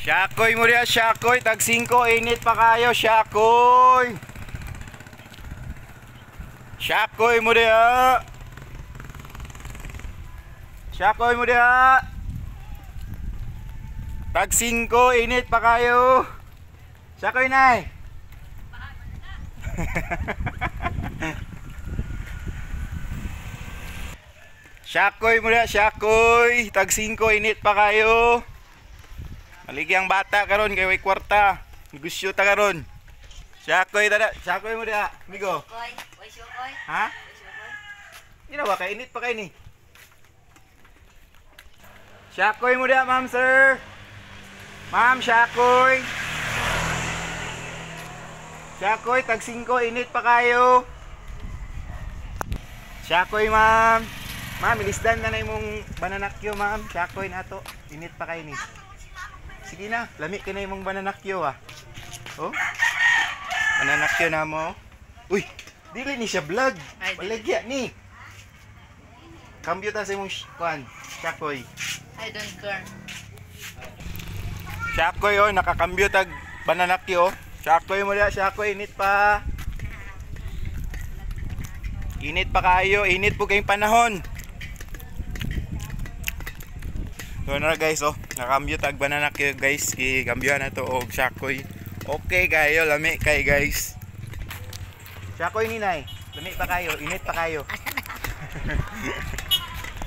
Syakoy mo diya, syakoy. Tag 5, init pa kayo, syakoy. Syakoy mo diya. Syakoy mo diya. Tag 5, init pa kayo. Syakoy nay. Syakoy mo diya, syakoy. Tag 5, init pa kayo. Maligi ang bata karon kay way kwarta. Negosyo ta karon. Syakoy tada, syakoy mo diha, amigo. Koy, way syakoy. Ha? Way syakoy. Ginawa kay init pa kay ni. Syakoy mo diha, ma'am sir. Ma'am, syakoy. Syakoy tag 5, init pa kayo. Syakoy, ma'am. Ma'am, ilisdan na imong bananakyo, ma'am. Syakoy na to. Init pa kay ni. Sige na, lami ka na yung bananakyo ah. Oh? Bananakyo na mo. Uy, dili ni siya vlog. Walagya ni. Cambio ta sa imong kuan, syakoy. I don't care. Syakoy oh, nakakambyo tag bananakyo. Syakoy mo diya, syakoy, init pa. Init pa kayo, init po kayong panahon. So na guys, oh, nakambyo tag bananakyo guys, ikambyo na to og syakoy. Okay kayo, lami kay guys. Syakoy ni nay, lami pa kayo, init pa kayo.